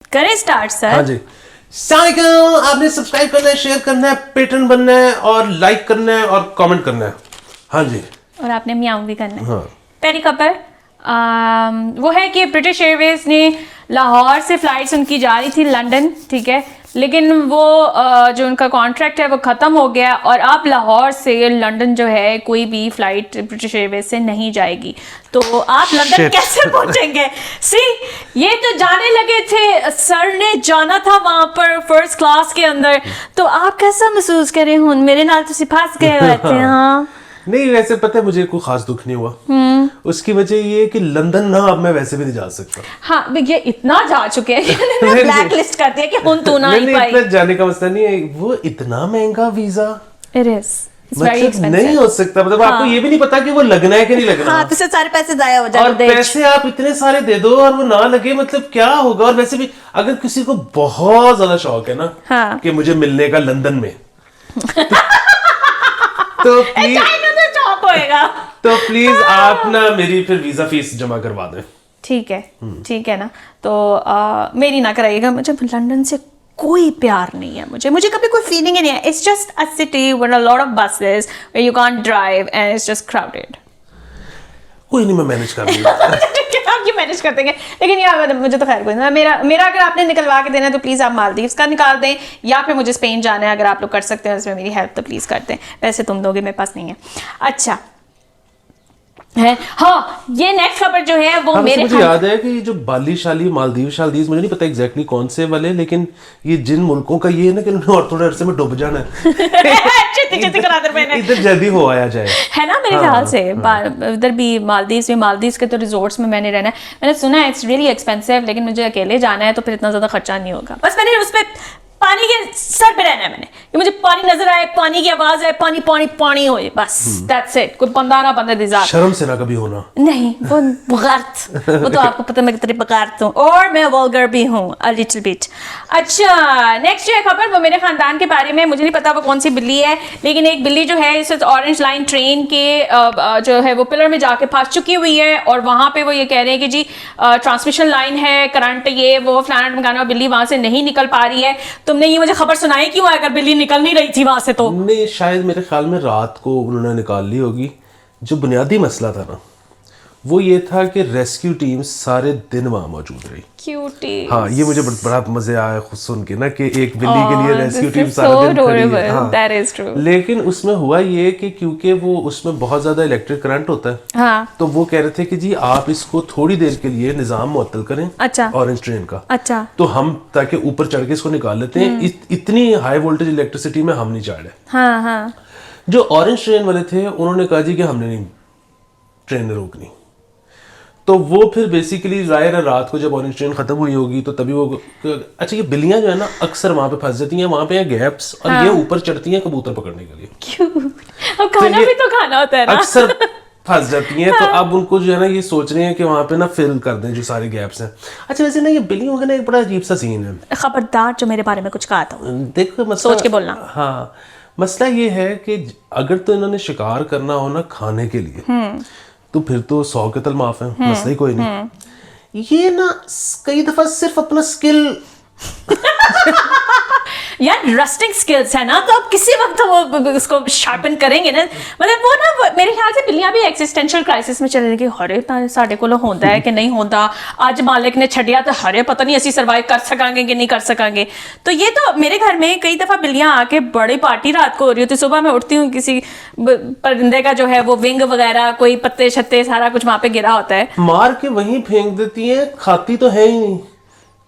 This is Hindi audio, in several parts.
करें स्टार्ट सर। हाँ जी। आपने सब्सक्राइब करना है, शेयर करना है, पेट्रन बनना है और लाइक करना है और कमेंट करना है। हाँ जी। और आपने म्याऊं भी करना है। हाँ। पहली खबर वो है कि ब्रिटिश एयरवेज ने लाहौर से फ्लाइट्स उनकी जा रही थी लंदन, ठीक है, लेकिन वो जो उनका कॉन्ट्रैक्ट है वो ख़त्म हो गया और अब लाहौर से लंदन जो है कोई भी फ़्लाइट ब्रिटिश एयरवेज से नहीं जाएगी। तो आप लंदन कैसे पहुंचेंगे? सी, ये तो जाने लगे थे, सर ने जाना था वहां पर फर्स्ट क्लास के अंदर, तो आप कैसा महसूस करें? हुन मेरे नाल तो सिपास गए हुए थे। हाँ नहीं, वैसे पता है मुझे कोई खास दुख नहीं हुआ। उसकी वजह ये है कि लंदन ना अब मैं वैसे भी नहीं जा सकता। हाँ, ये इतना जा चुके हैं कि ब्लैक लिस्ट कर दिया कि हुन तू ना ही पाई। इतना जाने का मसला नहीं है, वो इतना महंगा वीजा इट इज मतलब नहीं हो सकता। मतलब आपको ये भी नहीं पता कि वो लगना है कि नहीं लगना। हाँ, तो सारे पैसे जाया हो जाए और पैसे आप इतने सारे दे दो और वो ना लगे, मतलब क्या होगा? और वैसे भी अगर किसी को बहुत ज्यादा शौक है ना, हाँ, कि मुझे मिलने का लंदन में तो प्लीज तो प्लीज आप ना मेरी फिर वीजा फीस जमा करवा दें। ठीक है ना। तो मेरी ना कराइएगा, मुझे लंदन से कोई प्यार नहीं है। मुझे कभी कोई फीलिंग ही नहीं है। It's just a city with a lot of buses where you can't drive and it's just crowded. कोई नहीं, मैं मैनेज कर लूंगा। आप ये मैनेज कर देंगे, लेकिन यार मुझे तो खैर कोई ना। मेरा अगर आपने निकलवा के देना है तो प्लीज़ आप मालदीव्स का निकाल दें, या फिर मुझे स्पेन जाना है। अगर आप लोग कर सकते हैं इसमें मेरी हेल्प तो प्लीज़ कर दें। पैसे तुम दोगे, मेरे पास नहीं है। अच्छा है। हाँ, ये नेक्स्ट खबर जो है वो मेरे मुझे याद है कि जो बाली शाली मालदीव शालदीव, मुझे नहीं पता एग्जैक्टली कौन से वाले, लेकिन ये जिन मुल्कों का ये है ना कि उन्हें और थोड़े अरसे में डुब जाना है। इधर जल्दी हो आया जाए, है ना मेरे ख्याल से। इधर भी मालदीव्स के तो रिजॉर्ट्स में मैंने रहना है। मैंने सुना है इट्स रियली एक्सपेंसिव, लेकिन मुझे अकेले जाना है तो फिर इतना ज्यादा खर्चा नहीं होगा। बस मैंने उस पर पानी के सर पे रहना है मैंने, कि मुझे पानी नजर आए, पानी की आवाज आए, पानी पानी पानी होए, बस दैट्स इट। कोई बंदा ना बंदे दिजा शर्म से ना कभी होना नहीं, वो बगारत, वो तो आपको पता मैं कितनी बगारत हूँ, और मैं वल्गर भी हूँ अ लिटिल बिट। अच्छा, नेक्स्ट जो है खबर वो मेरे खानदान के बारे में। मुझे नहीं पता वो कौन सी बिल्ली है, लेकिन एक बिल्ली जो है इस ऑरेंज लाइन ट्रेन के जो है वो पिलर में जाके फंस चुकी हुई है, और वहां पे वो ये कह रहे हैं कि जी ट्रांसमिशन लाइन है, करंट ये वो फ्लाना ढमकाना, बिल्ली वहां से नहीं निकल पा रही है। तुमने ये मुझे खबर सुनाई क्यों अगर बिल्ली निकल नहीं रही थी वहां से? तो नहीं, शायद मेरे ख्याल में रात को उन्होंने निकाल ली होगी। जो बुनियादी मसला था ना, वो ये था कि रेस्क्यू टीम सारे दिन वहां मौजूद रही। क्यूटी। हाँ, ये मुझे बड़ा मजे आया खुद सुन के ना कि एक बिल्ली के लिए रेस्क्यू टीम सारा दिन खड़ी है। हाँ, that is true. लेकिन उसमें हुआ ये कि क्योंकि वो उसमें बहुत ज्यादा इलेक्ट्रिक करंट होता है, हाँ, तो वो कह रहे थे कि जी आप इसको थोड़ी देर के लिए निजाम मुअत्तल करें। अच्छा, ऑरेंज ट्रेन का। अच्छा, तो हम ताकि ऊपर चढ़ के इसको निकाल लेते हैं। इतनी हाई वोल्टेज इलेक्ट्रिसिटी में हम नहीं चढ़े। हाँ, हाँ। जो ऑरेंज ट्रेन वाले थे उन्होंने कहा जी कि हमने नहीं ट्रेन रोकनी। तो वो फिर बेसिकली जाहिर है रात को जब ऑरेंज ट्रेन खत्म हुई होगी तो तभी वो अच्छा, ये बिल्लियां जो है ना अक्सर वहां पे फंस जाती हैं, वहां पे गैप्स, और हाँ, ये ऊपर चढ़ती हैं कबूतर पकड़ने के लिए। क्यों? अब खाना भी तो खाना होता है ना। अक्सर फंस जाती हैं। तो अब उनको जो है ना ये सोच रहे हैं कि वहां पे ना फिल कर दें जो सारे गैप्स हैं। अच्छा, वैसे ना ये बिल्लियों का ना एक बड़ा अजीब सा सीन है। खबरदार जो मेरे बारे में कुछ कहा था देखो, मसला सोच के बोलना। हाँ, मसला ये है कि अगर तो इन्होंने शिकार करना हो ना खाने के लिए, तो फिर तो 100 के तल माफ है, मसला ही कोई नहीं। ये ना कई दफा सिर्फ अपना स्किल यार रस्टिंग स्किल्स है ना, तो आप किसी वक्त वो उसको शार्पन करेंगे ना। मतलब वो ना मेरे ख्याल से बिल्लियां भी एक्सिस्टेंशियल क्राइसिस में चले गई। हरे साढ़े को होता है कि नहीं होता, आज मालिक ने छड़िया तो हरे पता नहीं ऐसी सर्वाइव कर सकांगे कि नहीं कर सकांगे। तो ये तो मेरे घर में कई दफा बिल्लियां आके बड़ी पार्टी रात को हो रही होती। सुबह मैं उठती हूँ, किसी परिंदे का जो है वो विंग वगैरह, कोई पत्ते छत्ते सारा कुछ वहां पे गिरा होता है, मार के वहीं फेंक देती है। खाती तो है ही नहीं,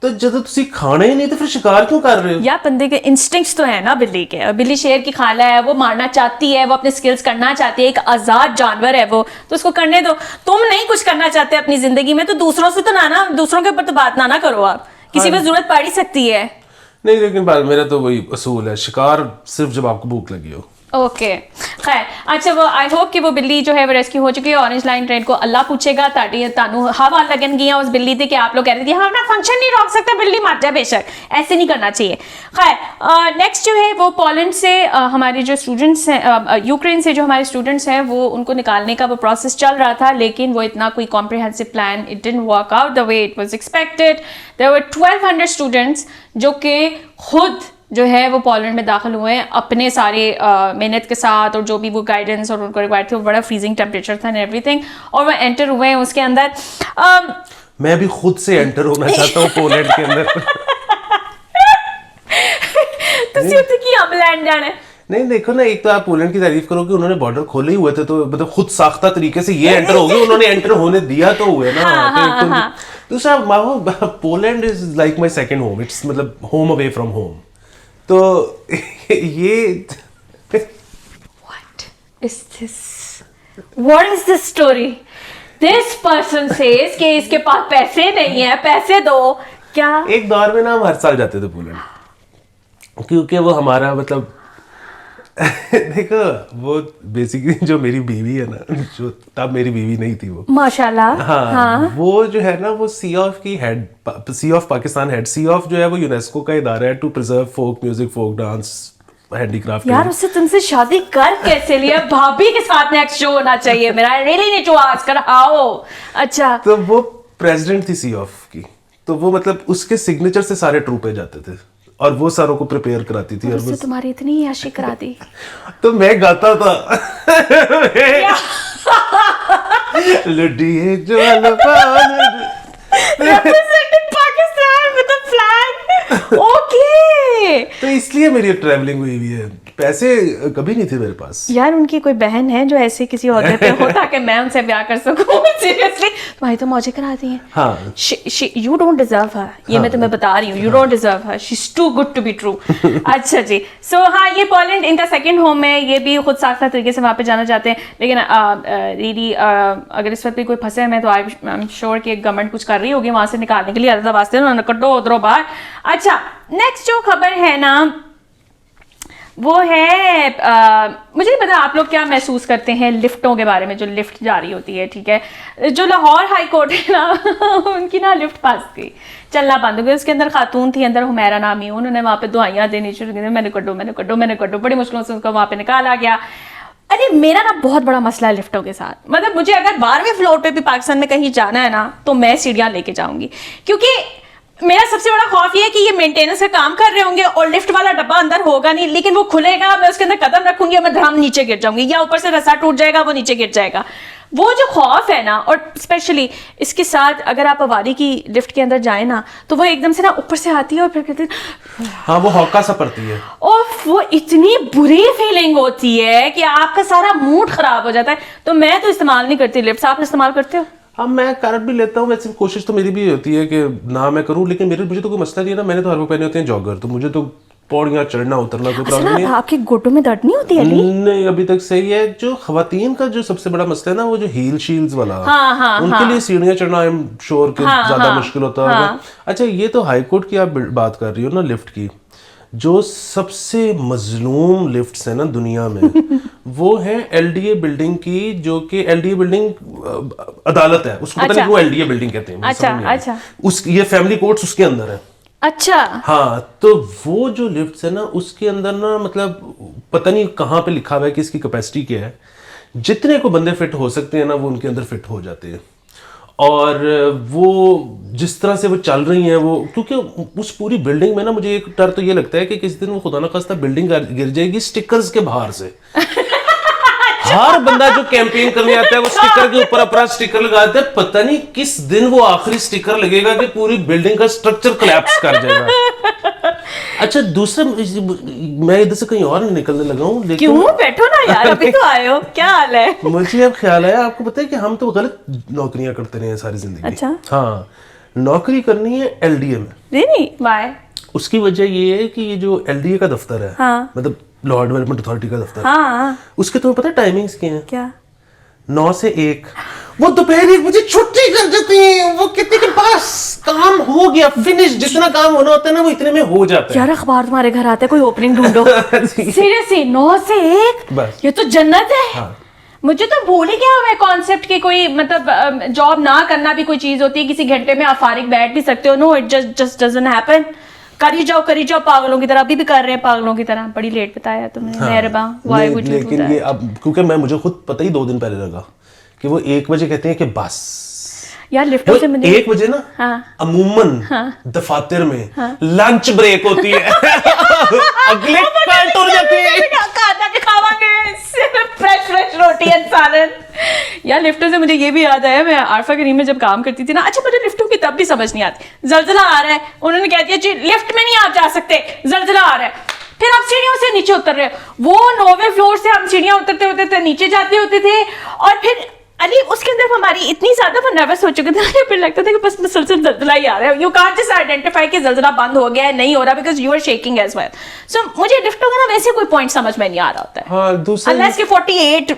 तो जब तुसी खाने ही नहीं तो फिर शिकार क्यों कर रहे हो? या बंदे के इंस्टिंक्ट्स तो है ना बिल्ली के। बिल्ली शेर की खाला है, वो मारना चाहती है, वो अपने स्किल्स करना चाहती है, एक आजाद जानवर है वो, तो उसको करने दो। तुम नहीं कुछ करना चाहते अपनी जिंदगी में तो दूसरों से तो ना दूसरों के ऊपर तो बात ना करो। आप किसी पे जरूरत पड़ ही सकती है। नहीं, लेकिन मेरा तो वही असूल है, शिकार सिर्फ जब आपको भूख लगी हो। ओके खैर अच्छा वो आई होप कि वो बिल्ली जो है वो रेस्क्यू हो चुकी है। ऑरेंज लाइन ट्रेन को अल्लाह पूछेगा ताकि तानू हवा लगन गई उस बिल्ली थी कि आप लोग कह रहे थे हम अपना फंक्शन नहीं रोक सकते, बिल्ली मर जाए बेशक, ऐसे नहीं करना चाहिए। खैर नेक्स्ट जो है वो पोलैंड से हमारे जो स्टूडेंट्स हैं, यूक्रेन से जो हमारे स्टूडेंट्स हैं वो उनको निकालने का वो प्रोसेस चल रहा था, लेकिन वो इतना कोई comprehensive plan it didn't work out the way it was expected. There were 1200 students जो कि खुद जो है वो पोलैंड में दाखिल हुए हैं अपने सारे मेहनत के साथ, और जो भी वो गाइडेंस और उनको रिक्वायर्ड थी वो बड़ा फ्रीजिंग टेम्परेचर था एंड एवरीथिंग, और वो एंटर हुए हैं उसके अंदर। मैं भी खुद से एंटर होना चाहता हूँ पोलैंड के अंदर। तुसी उत्थे की अमलैंड जाना है? नहीं देखो ना, एक तो आप पोलैंड की तारीफ करो कि उन्होंने बॉर्डर खोले ही हुए थे, तो मतलब खुद साख्ता तरीके से ये एंटर हो गए, उन्होंने एंटर होने दिया तो हुए ना। दूसरा Poland is like my second home, it's मतलब होम अवे फ्रॉम होम। तो ये What is this story? This person says कि इसके पास पैसे नहीं है, पैसे दो। क्या एक दौर में ना हम हर साल जाते थे पोलैंड, क्योंकि वो हमारा मतलब देखो वो बेसिकली जो मेरी बीवी है ना, जो तब मेरी बीवी नहीं थी वो, माशाल्लाह, हाँ, वो जो है ना वो सी ऑफ की हेड, सी ऑफ पाकिस्तान हेड, सी ऑफ जो है वो यूनेस्को का इदारा है to preserve folk music, folk dance, handicraft. यार उससे तुमसे शादी कर कैसे लिया? भाभी के साथ नेक्स्ट शो होना चाहिए मेरा, रियली नीड टू आस्क कर आओ। अच्छा, तो वो प्रेसिडेंट थी सी ऑफ की, तो वो मतलब उसके सिग्नेचर से सारे ट्रूपे जाते थे और वो सारों को प्रिपेयर कराती थी। और उससे तुम्हारी इतनी याशी करा दी। तो मैं गाता था लुडिए जो representing Pakistan with a flag. Okay. तो इसलिए मेरी ट्रैवलिंग हुई हुई है, पैसे कभी नहीं थे मेरे पास। यार उनकी कोई बहन है जो ऐसे किसी और पे हो ताकि मैं उनसे ब्याह कर सकूं। सीरियसली तुम्हारी तो मौजें करा दी हैं। हाँ, यू डोंट डिजर्व हर, ये मैं तुम्हें बता रही हूँ, you don't deserve her, she is too good to be true. अच्छा जी, सो हाँ ये पोलैंड इनका सेकंड होम है, ये भी खुद साख्ता तरीके से वहाँ पे जाना चाहते हैं, लेकिन दीदी अगर इस वक्त भी कोई फंसे में तो आई एम श्योर कि गवर्नमेंट कुछ कर रही होगी वहाँ से निकालने के लिए, अल्लाह वास्ते उन्होंने कड्डो उधरो बाहर। अच्छा नेक्स्ट जो खबर है ना वो है मुझे नहीं पता आप लोग क्या महसूस करते हैं लिफ्टों के बारे में, जो लिफ्ट जारी होती है, ठीक है, जो लाहौर हाई कोर्ट है ना उनकी ना लिफ्ट फंस गई, चलना बंद हो गया। उसके अंदर खातून थी अंदर, हुमैरा नामी, उन्होंने वहाँ पे दुआइयाँ देनी शुरू की, मैंने कड्डो मैंने कड्डो मैंने कड्डो, बड़ी मुश्किलों से उसको वहाँ पे निकाला गया। अरे मेरा ना बहुत बड़ा मसला है लिफ्टों के साथ, मतलब मुझे अगर 12वें फ्लोर पे भी पाकिस्तान में कहीं जाना है ना तो मैं सीढ़ियाँ लेके जाऊंगी, क्योंकि मेरा सबसे बड़ा खौफ ये है कि ये मेंटेनेंस का काम कर रहे होंगे और लिफ्ट वाला डब्बा अंदर होगा नहीं, लेकिन वो खुलेगा, मैं उसके अंदर कदम रखूंगी और मैं धड़ाम नीचे गिर जाऊंगी, या ऊपर से रस्सा टूट जाएगा वो नीचे गिर जाएगा। वो जो खौफ है ना, और स्पेशली इसके साथ अगर आप अवारी की लिफ्ट के अंदर जाए ना तो वो एकदम से ना ऊपर से आती है और फिर कहते हैं हाँ वो हौका सा पड़ती है, और वो इतनी बुरी फीलिंग होती है कि आपका सारा मूड खराब हो जाता है। तो मैं तो इस्तेमाल नहीं करती लिफ्ट, आप इस्तेमाल करते हो? हाँ मैं कर भी लेता हूँ, वैसे कोशिश तो मेरी भी होती है कि ना मैं करूँ, लेकिन मुझे तो कोई मसला नहीं है ना, मैंने तो हर वो पहने होते हैं जॉगर, तो मुझे तो पौड़ियाँ चढ़ना उतरना कोई प्रॉब्लम नहीं है। आपके घुटनों में दर्द नहीं होती है? नहीं अभी तक सही है। जो खवातीन का जो सबसे बड़ा मसला है ना वो जो हील शील्स वाला, उनके लिए सीढ़ियाँ चढ़ना आई एम श्योर कि ज्यादा मुश्किल होता होगा। अच्छा ये तो हाई कोर्ट की आप बात कर रही हो ना लिफ्ट की, जो सबसे मजलूम लिफ्ट्स है ना दुनिया में वो है एलडीए बिल्डिंग की, जो कि एलडीए बिल्डिंग अदालत है, उसको पता नहीं क्यों एलडीए बिल्डिंग कहते हैं। अच्छा उस ये फैमिली कोर्ट्स उसके अंदर है। अच्छा हाँ, तो वो जो लिफ्ट्स है ना उसके अंदर ना मतलब पता नहीं कहाँ पे लिखा हुआ है कि इसकी कैपेसिटी क्या है, जितने को बंदे फिट हो सकते हैं ना वो उनके अंदर फिट हो जाते हैं। और वो जिस तरह से वो चल रही हैं वो, क्योंकि उस पूरी बिल्डिंग में ना मुझे एक डर तो ये लगता है कि किसी दिन वो खुदा ना खास्ता बिल्डिंग गिर जाएगी स्टिकर्स के बाहर से। हर बंदा जो कैंपेन करने आता है वो स्टिकर के ऊपर अपना स्टिकर लगाता है, पता नहीं किस दिन वो आखिरी स्टिकर लगेगा कि पूरी बिल्डिंग का स्ट्रक्चर कोलैप्स कर जाएगा। अच्छा दूसरा मैं इधर से कहीं और निकलने लगा हूँ, लेकिन क्यों बैठो ना यार, अभी तो आए हो, क्या हाल है? मुझे अब ख्याल आया, आपको पता है कि हम तो गलत नौकरियां करते रहे हैं सारी जिंदगी। अच्छा हाँ, नौकरी करनी है एलडीए में। नहीं बाय, उसकी वजह ये है कि ये जो एलडीए का दफ्तर है, हाँ, मतलब लॉ डेवलपमेंट अथॉरिटी का दफ्तर, हाँ, उसके तुम्हें पता है टाइमिंग्स क्या हैं? क्या? 9 से 1। वो दोपहर 1 बजे छुट्टी कर देती हैं, वो कितने के पास काम हो गया, फिनिश। जितना काम होना होता है ना वो इतने में हो जाता है। यार अखबार तुम्हारे घर आता है, कोई ओपनिंग ढूंढो। सीरियसली 9 से 1 बस। ये तो जन्नत है। हाँ। मुझे तो भूल ही गया हुआ कॉन्सेप्ट की कोई मतलब जॉब ना करना भी कोई चीज होती है, किसी घंटे में आप फारिग बैठ भी सकते हो। No, it just doesn't happen. करी जाओ पागलों की तरह। अभी भी कर रहे हैं पागलों की तरह। बड़ी लेट बताया तुमने। मेहरबान। व्हाई वुड यू डू लेकिन दैट? ये अब क्योंकि मुझे खुद पता ही 2 दिन पहले लगा कि वो 1 बजे कहते हैं कि बस यार लिफ्टों से मुझे 1 बजे ना, हाँ। अमूमन दफातर में लंच ब्रेक होती है। अगले पैंट उड़ जाती है। खाना के खावांगे फ्रेश रोटी एंड सालन। यार लिफ्टों से मुझे ये भी याद आया, मैं आरफा करीम में जब काम करती थी ना, अच्छा मुझे लिफ्टों की तब भी समझ नहीं आती। जलजला आ रहा है, उन्होंने कह दिया जी लिफ्ट में नहीं आप जा सकते, जलजला आ रहा है। फिर आप सीढ़ियों से नीचे उतर रहे हो। वो 9वें फ्लोर से हम सीढ़ियां उतरते उतरते नीचे जाते होते थे, और फिर अली उसके अंदर हमारी इतनी ज्यादा वो नर्वस हो चुके थे, फिर लगता था कि बस मुसलसल जल्जला ही आ रहा है। यू कांट जस्ट आइडेंटिफाई कि जल्जला बंद हो गया है, नहीं हो रहा, because you are shaking as well. So मुझे लिफ्टों का ना वैसे कोई पॉइंट समझ में नहीं आ रहा होता है। हाँ, दूसरा अनलेस कि 48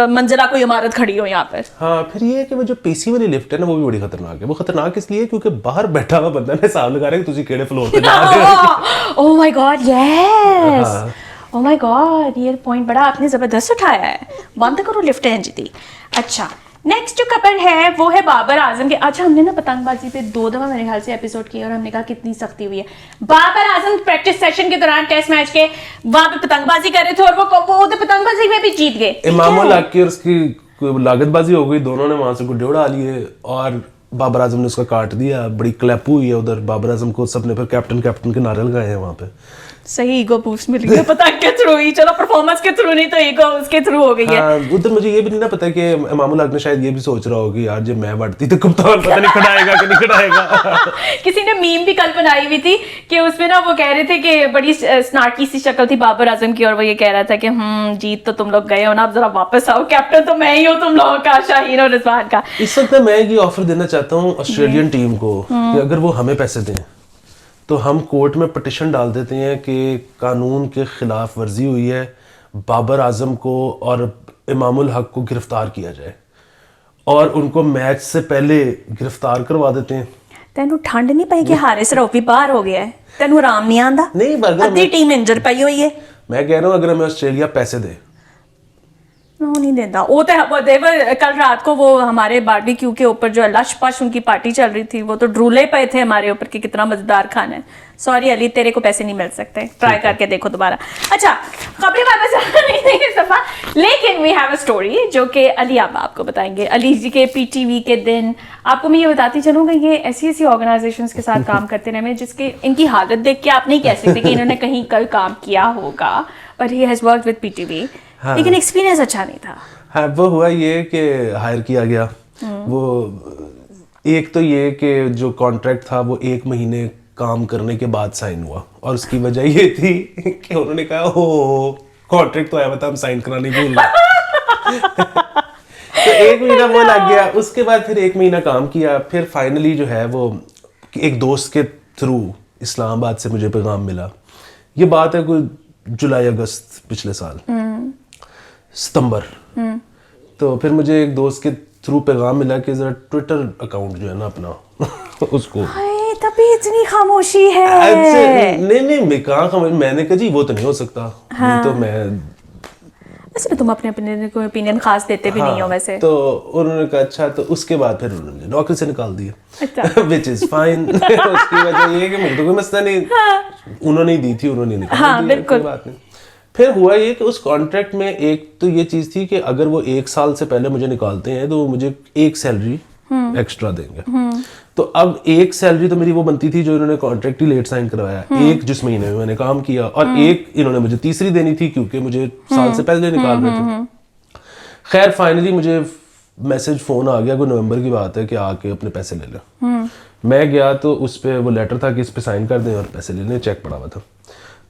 मंजिला कोई इमारत खड़ी हो यहाँ पर। हाँ, फिर ये है कि वो जो पेसी वाली लिफ्ट है ना, वो भी बड़ी खतरनाक है। वो खतरनाक इसलिए क्योंकि बाहर बैठा हुआ बंदा ने हिसाब लगा रहा है कि तुझे केड़े फ्लोर पे जा रहे हो। Oh my God, yes. Oh my God, ये पॉइंट बड़ा आपने जबरदस्त उठाया है। बंद करो लिफ्ट है जी। अच्छा, नेक्स्ट जो खबर है वो है बाबर आजम के। अच्छा, हमने ना पतंगबाजी पे 2 दफा मेरे ख्याल से एपिसोड किया और हमने कहा कितनी सख्ती हुई है। बाबर आजम प्रैक्टिस सेशन के दौरान टेस्ट मैच के वहां पे पतंगबाजी कर रहे थे और वो तो पतंगबाजी में भी जीत गए। इमामुल हक की और उसकी लागतबाजी हो गई, दोनों ने वहां से गुड्डे उड़ा लिए और बाबर आजम ने उसका काट दिया। बड़ी क्लैप हुई है उधर। बाबर आजम को सबने फिर कैप्टन के नारे लगाए हैं वहां पे। सही ईगो बूस्ट मिल गया पतंग के थ्रू ही। चलो परफॉर्मेंस के थ्रू नहीं तो ईगो उसके थ्रू हो गई है। हाँ, उधर मुझे ये भी नहीं ना पता कि इमामुल हक ने शायद ये भी सोच रहा होगा यार जब मैं बढ़ती तो कप्तान पता नहीं खड़ाएगा कि नहीं खड़ाएगा। किसी ने मीम भी कल बनाई हुई थी कि उसमें ना वो कह रहे थे कि बड़ी स्नार्की सी शक्ल थी बाबर आजम की, और वो ये कह रहा था कि जीत तो तुम लोग गए हो ना, अब जरा वापस आओ, कैप्टन तो मैं ही हूँ तुम लोगों का, शाहीन और रिजवान का। इस वक्त मैं ये ऑफर देना चाहता हूँ ऑस्ट्रेलियन टीम को कि अगर वो हमें पैसे दें तो हम कोर्ट में पिटिशन डाल देते हैं कि कानून के खिलाफ वर्जी हुई है, बाबर आजम को और इमामुल हक को गिरफ्तार किया जाए और उनको मैच से पहले गिरफ्तार करवा देते हैं। तेनू ठंड नहीं पई कि हारिस रऊफी बाहर हो गया है? तेनू आराम नहीं आंदा? नहीं, बर्गर अद्धी टीम इंजर पई हुई है। मैं कह रहा हूँ अगर हमें ऑस्ट्रेलिया पैसे दे। वो नहीं देता। वो तो देवर कल रात को वो हमारे बारबेक्यू के ऊपर जो लश पश उनकी पार्टी चल रही थी, वो तो ड्रूले पे थे हमारे ऊपर कि कितना मजेदार खाना है। सॉरी अली, तेरे को पैसे नहीं मिल सकते, ट्राई करके देखो दोबारा। अच्छा, खबरें वापस नहीं देंगे इस दफा, लेकिन वी हैव अ स्टोरी जो कि अली अब आपको बताएंगे। अली जी के पीटीवी के दिन आपको मैं ये बताती चलूँगा, ये ऐसी ऑर्गेनाइजेशंस के साथ काम करते रहे जिसके इनकी हालत देख के आप नहीं कह सकते कि इन्होंने कहीं कल काम किया होगा, but he has worked with PTV. हाँ। लेकिन एक्सपीरियंस अच्छा नहीं था। हाँ, वो हुआ ये कि हायर किया गया। वो एक तो ये कि जो कॉन्ट्रैक्ट था वो 1 महीने काम करने के बाद साइन हुआ, और उसकी वजह ये थी कि उन्होंने कहा हो कॉन्ट्रैक्ट तो आया था, हम साइन कराने भूल गए। तो 1 महीना वो लग गया। उसके बाद फिर 1 महीना काम किया। फिर फाइनली जो है वो एक दोस्त के थ्रू इस्लामाबाद से मुझे पैगाम मिला। ये बात है कोई जुलाई अगस्त पिछले साल, सितंबर। तो फिर मुझे एक दोस्त के थ्रू पैगाम मिला कि जरा ट्विटर अकाउंट जो है ना अपना उसको। तभी इतनी खामोशी है। नहीं मैं कहाँ खामोश, मैंने कहा जी वो तो नहीं हो सकता। हाँ। तो मैं वैसे तुम अपने कोई ओपिनियन खास देते भी नहीं हो वैसे। तो उन्होंने कहा अच्छा, तो उसके बाद फिर उन्होंने नौकरी से निकाल दिया। अच्छा। Which is fine. उसकी वजह ये है कि मुझे तो कोई मसला नहीं। हाँ। उन्होंने ही दी थी, उन्होंने निकाल हाँ, दिया, बिल्कुल। कोई बात नहीं। फिर हुआ ये कि उस कॉन्ट्रैक्ट में एक तो ये चीज़ थी कि अगर वो 1 साल से पहले मुझे निकालते हैं तो वो मुझे 1 सैलरी एक्स्ट्रा देंगे। तो अब 1 सैलरी तो मेरी वो बनती थी जो इन्होंने कॉन्ट्रैक्ट ही लेट साइन करवाया, 1 जिस महीने में मैंने काम किया, और 1 इन्होंने मुझे तीसरी देनी थी क्योंकि मुझे साल से पहले निकाल रहे थे। खैर फाइनली मुझे मैसेज फोन आ गया, कोई नवंबर की बात है, कि आके अपने पैसे ले लो। मैं गया तो उस पर वो लेटर था कि इस पे साइन कर दें और पैसे लेने, चेक पड़ा हुआ था।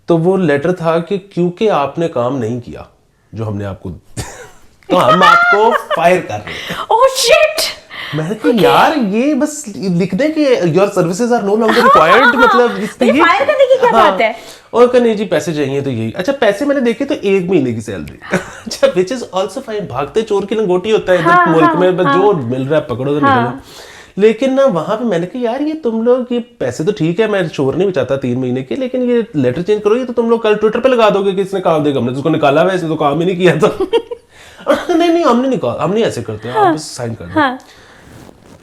तो वो लेटर था कि क्योंकि आपने काम नहीं किया जो हमने आपको तो हम आपको फायर कर रहे हैं। Oh shit. मैंने कहा यार ये बस लिख दे कि your services are no longer required, मतलब ये फायर करने की क्या बात है? और कहने जी पैसे चाहिए तो यही। अच्छा, पैसे मैंने देखे तो 1 महीने की सैलरी। अच्छा, विच इज आल्सो फाइन। भागते चोर की लंगोटी होता है इधर मुल्क में, बस जो मिल रहा है पकड़ो तो निकलो। लेकिन ना वहां पे मैंने कहा यार ये तुम लोग ये पैसे तो ठीक है, मैं शोर नहीं बचाता 3 महीने के, लेकिन ये लेटर चेंज करो, ये तो तुम लोग कल ट्विटर पे लगा दोगे कि इसने काम देगा, हमने तो उसको निकाला हुआ है, इसने तो काम ही नहीं किया था। नहीं हमने निकाला, हम नहीं ऐसे करते, आप बस साइन कर दो।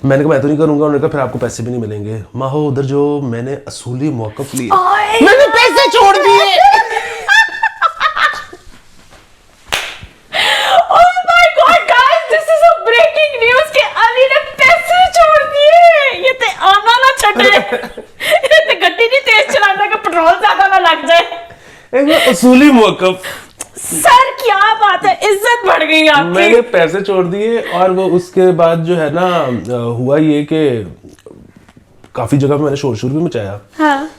मैंने कहा मैं तो नहीं करूंगा, उन्होंने कहा फिर आपको पैसे भी नहीं मिलेंगे। माहो उधर जो मैंने असूली मौक़िफ़ लिए, मैंने पैसे छोड़ दिए। असूली मौक़िफ़ सर क्या बात है, इज्जत बढ़ गई आपकी। मैंने पैसे छोड़ दिए और वो उसके बाद जो है ना हुआ ये कि काफी जगह पे मैंने शोर भी मचाया। हाँ।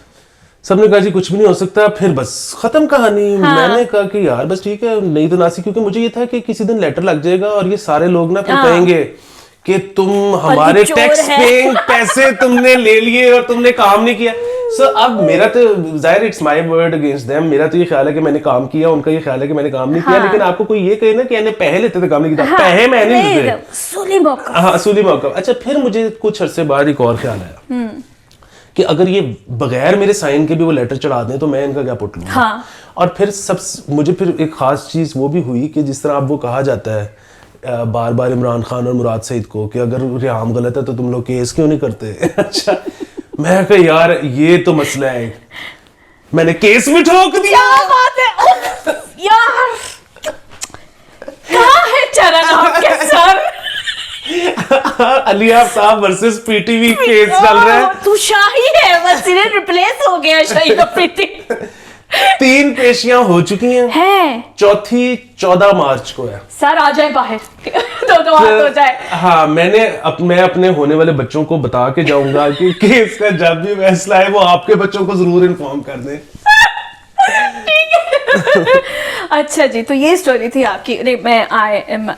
सबने कहा जी कुछ भी नहीं हो सकता, फिर बस खत्म कहानी। हाँ। मैंने कहा कि यार बस ठीक है, नहीं तो नासी, क्योंकि मुझे ये था कि किसी दिन लेटर लग जाएगा और ये सारे लोग ना फिर कहेंगे कि तुम हमारे टैक्स पेइंग पैसे तुमने ले लिए और तुमने काम नहीं किया। सो अब मेरा तो जाहिर it's my word against them, मेरा तो ये ख्याल है कि मैंने काम किया, उनका ये ख्याल है कि मैंने काम नहीं किया। लेकिन आपको कोई ये कहे ना कि पहले लेते थे काम नहीं किया, पैसे मैंने नहीं दिए। असूली मौक़िफ़। अच्छा फिर मुझे कुछ अरसे बाद एक और ख्याल आया कि अगर ये बगैर मेरे साइन के भी वो लेटर चढ़ा दें तो मैं इनका क्या पुट लूंगा। हाँ। और फिर मुझे फिर एक खास चीज वो भी हुई कि जिस तरह अब वो कहा जाता है बार बार इमरान खान और मुराद सईद को कि अगर रिहाम गलत है तो तुम लोग केस क्यों नहीं करते। अच्छा मैं कहा यार ये तो मसला है, मैंने केस भी ठोक दिया। क्या बात है यार, कहाँ है चरण आपके sir? Ali Aftab versus PTV case चल रहा है। तू शाही है, बस इन्हें रिप्लेस हो गया शाही प्रीति। 3 पेशियां हो चुकी हैं, चौथी 14 मार्च को है। सर आ जाए बाहर, तो हाथ हो जाए। हाँ मैं अपने होने वाले बच्चों को बता के जाऊंगा कि केस का जब भी फैसला है वो आपके बच्चों को जरूर इन्फॉर्म कर दें। अच्छा जी, तो ये स्टोरी थी आपकी। मैं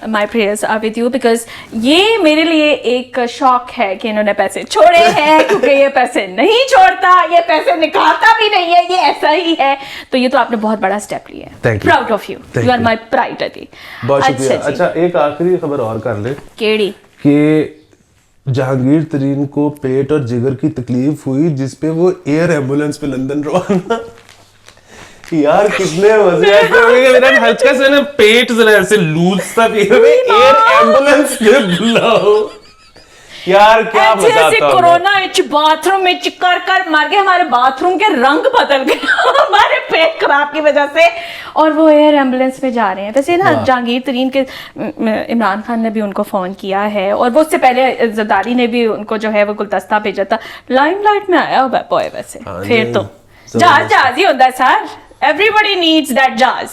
my prayers are with you, because ये मेरे लिए एक शॉक है कि इन्होंने पैसे छोड़े हैं, क्योंकि ये पैसे नहीं छोड़ता, ये पैसे निकालता भी नहीं है, ये ऐसा ही है। तो ये तो आपने बहुत बड़ा स्टेप लिया है। Proud of you, you are my pride Adi. बहुत शुक्रिया। अच्छा एक आखिरी खबर और कर ले। केड़ी? कि जहांगीर तरीन को पेट और जिगर की तकलीफ हुई, जिसपे वो एयर एम्बुलेंस पे लंदन रवाना। यार कितने मजे आते होंगे। मेरा हल्का सा ना पेट जरा ऐसे लूज सा एयर एम्बुलेंस पे बुलाओ। यार क्या मजा आता है। कोरोना बाथरूम में चिकर कर मार के हमारे बाथरूम के रंग बदल गए हमारे पेट खराब की वजह से, और वो एयर एम्बुलेंस में जा रहे हैं। वैसे ना जहांगीर तरीन के इमरान खान ने भी उनको फोन किया है, और वो उससे पहले जरदारी ने भी उनको जो है वो गुलदस्ता भेजा था। लाइमलाइट में आया हुआ बॉय वैसे। फिर तो जहाज ही होता है सर, एवरीबडी नीड्स दैट जहाज।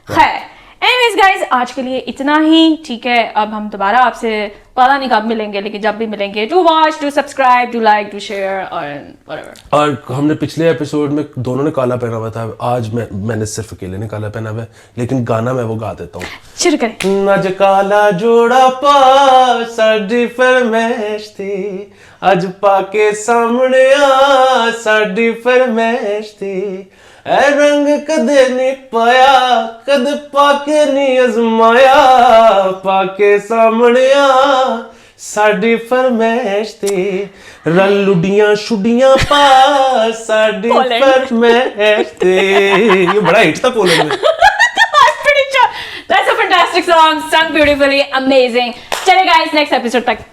खैर एनीवेज गाइस, आज के लिए इतना ही, ठीक है। अब हम दोबारा आपसे पता नहीं कब मिलेंगे, लेकिन जब भी मिलेंगे, do watch, do subscribe, do like, do share और व्हाटएवर। और हमने पिछले एपिसोड में दोनों ने काला पहना हुआ था, आज मैंने सिर्फ अकेले ने काला पहना हुआ है, लेकिन गाना मैं वो गा देता हूँ। शुरू करें। नज काला जोड़ा पा साडी फरमैश थी, अज पाके सामने आ साडी फरमैश थी, ऐ रंग कदे नहीं पाया कद पाके नहीं अजमाया, पाके सामने आ साडी फरमैश थी, रल लुडियां शुडियां पा साडी फरमैश थी। ये बड़ा हिट था पोलैंड में। That's a fantastic song, sung beautifully, amazing. चले guys, next episode तक, bye.